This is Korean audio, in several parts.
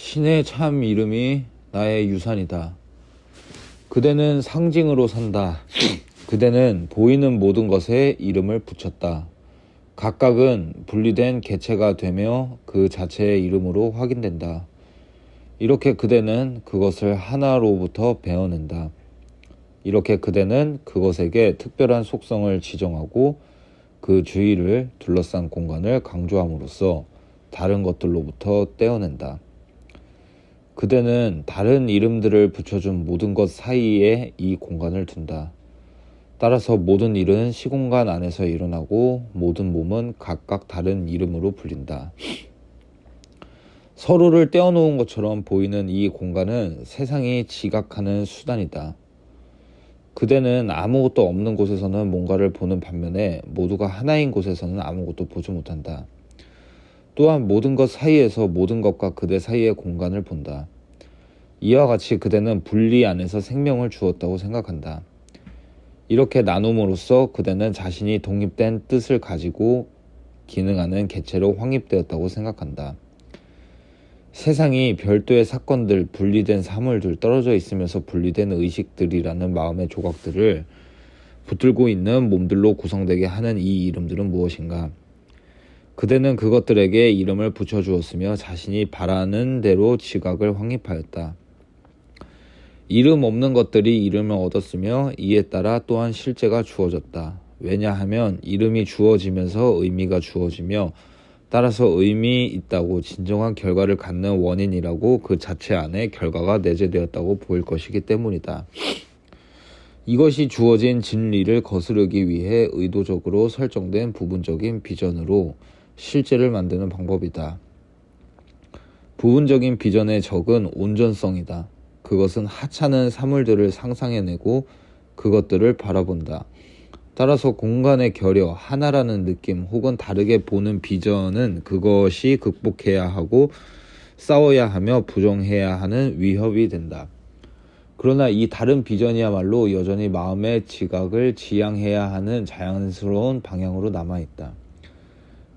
신의 참 이름이 나의 유산이다. 그대는 상징으로 산다. 그대는 보이는 모든 것에 이름을 붙였다. 각각은 분리된 개체가 되며 그 자체의 이름으로 확인된다. 이렇게 그대는 그것을 하나로부터 베어낸다. 이렇게 그대는 그것에게 특별한 속성을 지정하고 그 주위를 둘러싼 공간을 강조함으로써 다른 것들로부터 떼어낸다. 그대는 다른 이름들을 붙여준 모든 것 사이에 이 공간을 둔다. 따라서 모든 일은 시공간 안에서 일어나고 모든 몸은 각각 다른 이름으로 불린다. 서로를 떼어놓은 것처럼 보이는 이 공간은 세상이 지각하는 수단이다. 그대는 아무것도 없는 곳에서는 뭔가를 보는 반면에 모두가 하나인 곳에서는 아무것도 보지 못한다. 또한 모든 것 사이에서 모든 것과 그대 사이의 공간을 본다. 이와 같이 그대는 분리 안에서 생명을 주었다고 생각한다. 이렇게 나눔으로써 그대는 자신이 독립된 뜻을 가지고 기능하는 개체로 확립되었다고 생각한다. 세상이 별도의 사건들, 분리된 사물들, 떨어져 있으면서 분리된 의식들이라는 마음의 조각들을 붙들고 있는 몸들로 구성되게 하는 이 이름들은 무엇인가? 그대는 그것들에게 이름을 붙여주었으며 자신이 바라는 대로 지각을 확립하였다. 이름 없는 것들이 이름을 얻었으며 이에 따라 또한 실제가 주어졌다. 왜냐하면 이름이 주어지면서 의미가 주어지며 따라서 의미 있다고 진정한 결과를 갖는 원인이라고 그 자체 안에 결과가 내재되었다고 보일 것이기 때문이다. 이것이 주어진 진리를 거스르기 위해 의도적으로 설정된 부분적인 비전으로 실제를 만드는 방법이다. 부분적인 비전의 적은 온전성이다. 그것은 하찮은 사물들을 상상해내고 그것들을 바라본다. 따라서 공간의 결여, 하나라는 느낌 혹은 다르게 보는 비전은 그것이 극복해야 하고 싸워야 하며 부정해야 하는 위협이 된다. 그러나 이 다른 비전이야말로 여전히 마음의 지각을 지향해야 하는 자연스러운 방향으로 남아있다.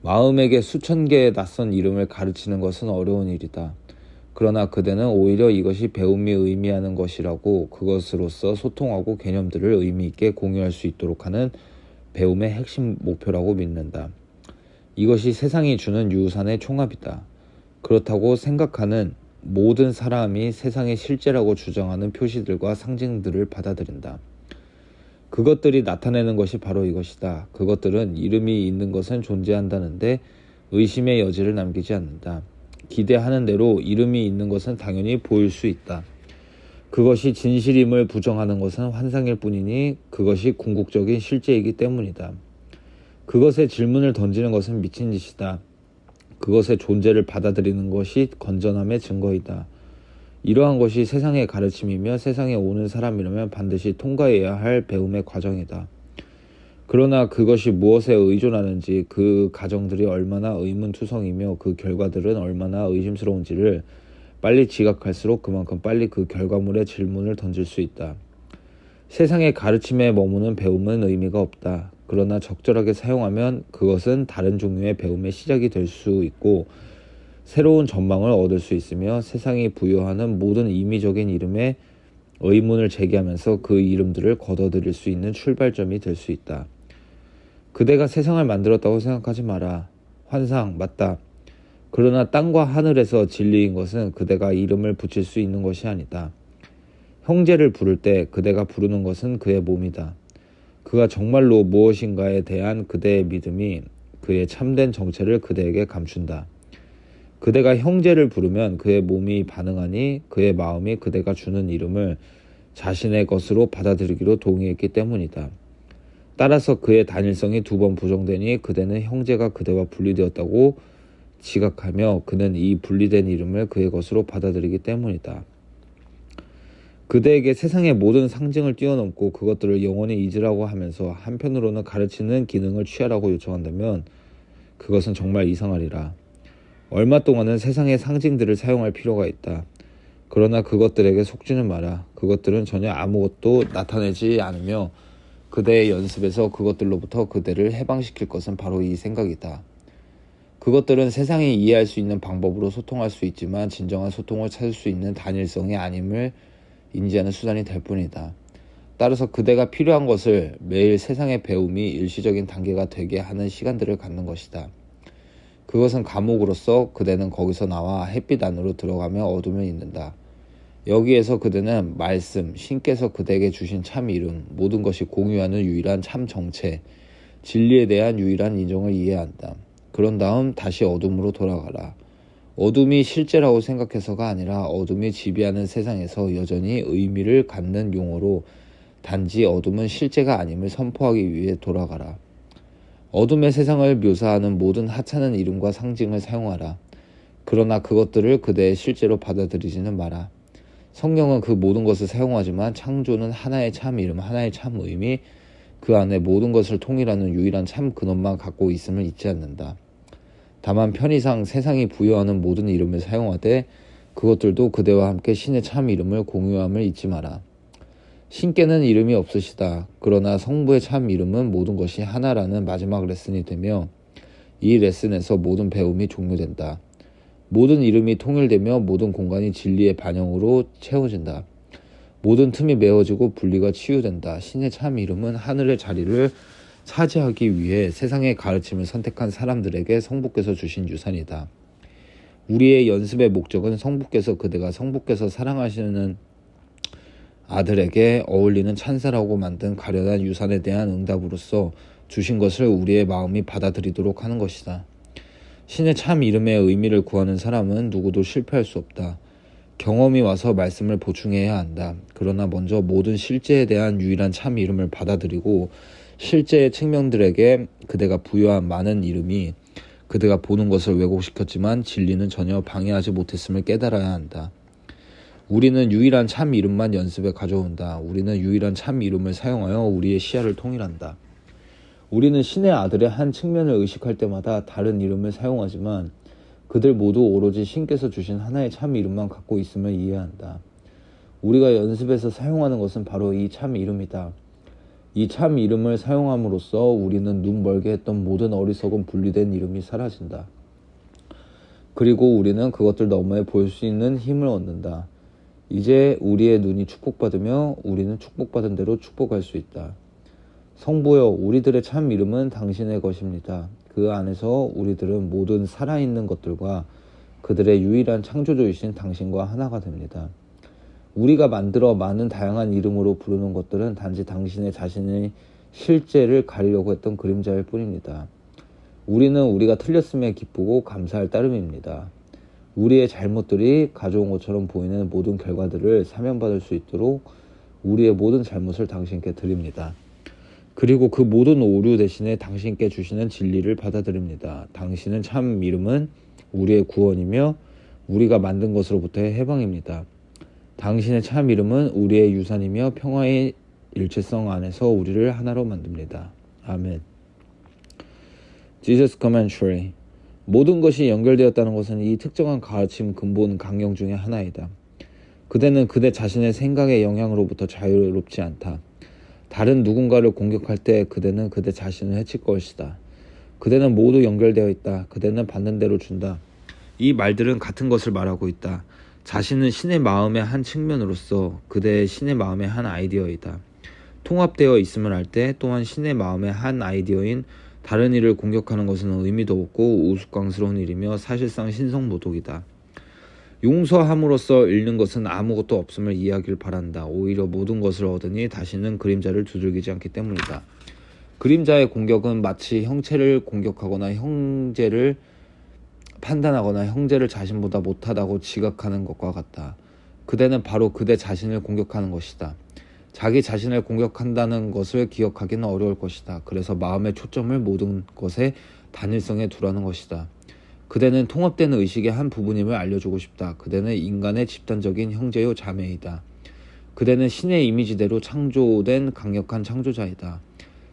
마음에게 수천 개의 낯선 이름을 가르치는 것은 어려운 일이다. 그러나 그대는 오히려 이것이 배움이 의미하는 것이라고 그것으로서 소통하고 개념들을 의미 있게 공유할 수 있도록 하는 배움의 핵심 목표라고 믿는다. 이것이 세상이 주는 유산의 총합이다. 그렇다고 생각하는 모든 사람이 세상의 실제라고 주장하는 표시들과 상징들을 받아들인다. 그것들이 나타내는 것이 바로 이것이다. 그것들은 이름이 있는 것은 존재한다는데 의심의 여지를 남기지 않는다. 기대하는 대로 이름이 있는 것은 당연히 보일 수 있다. 그것이 진실임을 부정하는 것은 환상일 뿐이니 그것이 궁극적인 실제이기 때문이다. 그것에 질문을 던지는 것은 미친 짓이다. 그것의 존재를 받아들이는 것이 건전함의 증거이다. 이러한 것이 세상의 가르침이며 세상에 오는 사람이라면 반드시 통과해야 할 배움의 과정이다. 그러나 그것이 무엇에 의존하는지, 그 가정들이 얼마나 의문투성이며 그 결과들은 얼마나 의심스러운지를 빨리 지각할수록 그만큼 빨리 그 결과물에 질문을 던질 수 있다. 세상의 가르침에 머무는 배움은 의미가 없다. 그러나 적절하게 사용하면 그것은 다른 종류의 배움의 시작이 될 수 있고 새로운 전망을 얻을 수 있으며 세상이 부여하는 모든 임의적인 이름에 의문을 제기하면서 그 이름들을 걷어들일 수 있는 출발점이 될 수 있다. 그대가 세상을 만들었다고 생각하지 마라. 환상, 맞다. 그러나 땅과 하늘에서 진리인 것은 그대가 이름을 붙일 수 있는 것이 아니다. 형제를 부를 때 그대가 부르는 것은 그의 몸이다. 그가 정말로 무엇인가에 대한 그대의 믿음이 그의 참된 정체를 그대에게 감춘다. 그대가 형제를 부르면 그의 몸이 반응하니 그의 마음이 그대가 주는 이름을 자신의 것으로 받아들이기로 동의했기 때문이다. 따라서 그의 단일성이 2번 부정되니 그대는 형제가 그대와 분리되었다고 지각하며 그는 이 분리된 이름을 그의 것으로 받아들이기 때문이다. 그대에게 세상의 모든 상징을 뛰어넘고 그것들을 영원히 잊으라고 하면서 한편으로는 가르치는 기능을 취하라고 요청한다면 그것은 정말 이상하리라. 얼마 동안은 세상의 상징들을 사용할 필요가 있다. 그러나 그것들에게 속지는 마라. 그것들은 전혀 아무것도 나타내지 않으며 그대의 연습에서 그것들로부터 그대를 해방시킬 것은 바로 이 생각이다. 그것들은 세상이 이해할 수 있는 방법으로 소통할 수 있지만 진정한 소통을 찾을 수 있는 단일성이 아님을 인지하는 수단이 될 뿐이다. 따라서 그대가 필요한 것을 매일 세상의 배움이 일시적인 단계가 되게 하는 시간들을 갖는 것이다. 그것은 감옥으로서 그대는 거기서 나와 햇빛 안으로 들어가며 어둠을 잇는다. 여기에서 그대는 말씀, 신께서 그대에게 주신 참 이름, 모든 것이 공유하는 유일한 참 정체, 진리에 대한 유일한 인정을 이해한다. 그런 다음 다시 어둠으로 돌아가라. 어둠이 실제라고 생각해서가 아니라 어둠이 지배하는 세상에서 여전히 의미를 갖는 용어로 단지 어둠은 실제가 아님을 선포하기 위해 돌아가라. 어둠의 세상을 묘사하는 모든 하찮은 이름과 상징을 사용하라. 그러나 그것들을 그대의 실제로 받아들이지는 마라. 성경은 그 모든 것을 사용하지만 창조는 하나의 참 이름, 하나의 참 의미, 그 안에 모든 것을 통일하는 유일한 참 근원만 갖고 있음을 잊지 않는다. 다만 편의상 세상이 부여하는 모든 이름을 사용하되 그것들도 그대와 함께 신의 참 이름을 공유함을 잊지 마라. 신께는 이름이 없으시다. 그러나 성부의 참 이름은 모든 것이 하나라는 마지막 레슨이 되며 이 레슨에서 모든 배움이 종료된다. 모든 이름이 통일되며 모든 공간이 진리의 반영으로 채워진다. 모든 틈이 메워지고 분리가 치유된다. 신의 참 이름은 하늘의 자리를 차지하기 위해 세상의 가르침을 선택한 사람들에게 성부께서 주신 유산이다. 우리의 연습의 목적은 성부께서 사랑하시는 아들에게 어울리는 찬사라고 만든 가련한 유산에 대한 응답으로서 주신 것을 우리의 마음이 받아들이도록 하는 것이다. 신의 참 이름의 의미를 구하는 사람은 누구도 실패할 수 없다. 경험이 와서 말씀을 보충해야 한다. 그러나 먼저 모든 실제에 대한 유일한 참 이름을 받아들이고 실제의 측면들에게 그대가 부여한 많은 이름이 그대가 보는 것을 왜곡시켰지만 진리는 전혀 방해하지 못했음을 깨달아야 한다. 우리는 유일한 참 이름만 연습에 가져온다. 우리는 유일한 참 이름을 사용하여 우리의 시야를 통일한다. 우리는 신의 아들의 한 측면을 의식할 때마다 다른 이름을 사용하지만 그들 모두 오로지 신께서 주신 하나의 참 이름만 갖고 있음을 이해한다. 우리가 연습에서 사용하는 것은 바로 이 참 이름이다. 이 참 이름을 사용함으로써 우리는 눈 멀게 했던 모든 어리석은 분리된 이름이 사라진다. 그리고 우리는 그것들 너머에 볼 수 있는 힘을 얻는다. 이제 우리의 눈이 축복받으며 우리는 축복받은 대로 축복할 수 있다. 성부여, 우리들의 참 이름은 당신의 것입니다. 그 안에서 우리들은 모든 살아있는 것들과 그들의 유일한 창조주이신 당신과 하나가 됩니다. 우리가 만들어 많은 다양한 이름으로 부르는 것들은 단지 당신의 자신의 실제를 가리려고 했던 그림자일 뿐입니다. 우리는 우리가 틀렸음에 기쁘고 감사할 따름입니다. 우리의 잘못들이 가져온 것처럼 보이는 모든 결과들을 사면받을 수 있도록 우리의 모든 잘못을 당신께 드립니다. 그리고 그 모든 오류 대신에 당신께 주시는 진리를 받아들입니다. 당신은 참 이름은 우리의 구원이며 우리가 만든 것으로부터의 해방입니다. 당신의 참 이름은 우리의 유산이며 평화의 일체성 안에서 우리를 하나로 만듭니다. 아멘. Jesus Commentary. 모든 것이 연결되었다는 것은 이 특정한 가르침 근본 강령 중의 하나이다. 그대는 그대 자신의 생각의 영향으로부터 자유롭지 않다. 다른 누군가를 공격할 때 그대는 그대 자신을 해칠 것이다. 그대는 모두 연결되어 있다. 그대는 받는 대로 준다. 이 말들은 같은 것을 말하고 있다. 자신은 신의 마음의 한 측면으로서 그대의 신의 마음의 한 아이디어이다. 통합되어 있음을 알 때 또한 신의 마음의 한 아이디어인 다른 이를 공격하는 것은 의미도 없고 우스꽝스러운 일이며 사실상 신성모독이다. 용서함으로써 잃는 것은 아무것도 없음을 이해하길 바란다. 오히려 모든 것을 얻으니 다시는 그림자를 두들기지 않기 때문이다. 그림자의 공격은 마치 형체를 공격하거나 형제를 판단하거나 형제를 자신보다 못하다고 지각하는 것과 같다. 그대는 바로 그대 자신을 공격하는 것이다. 자기 자신을 공격한다는 것을 기억하기는 어려울 것이다. 그래서 마음의 초점을 모든 것의 단일성에 두라는 것이다. 그대는 통합된 의식의 한 부분임을 알려주고 싶다. 그대는 인간의 집단적인 형제요 자매이다. 그대는 신의 이미지대로 창조된 강력한 창조자이다.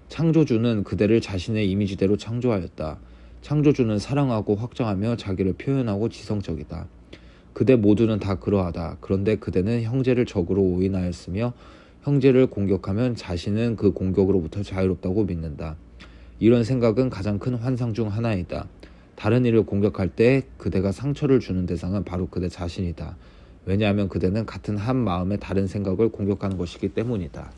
창조주는 그대를 자신의 이미지대로 창조하였다. 창조주는 사랑하고 확장하며 자기를 표현하고 지성적이다. 그대 모두는 다 그러하다. 그런데 그대는 형제를 적으로 오인하였으며 형제를 공격하면 자신은 그 공격으로부터 자유롭다고 믿는다. 이런 생각은 가장 큰 환상 중 하나이다. 다른 이를 공격할 때 그대가 상처를 주는 대상은 바로 그대 자신이다. 왜냐하면 그대는 같은 한 마음의 다른 생각을 공격하는 것이기 때문이다.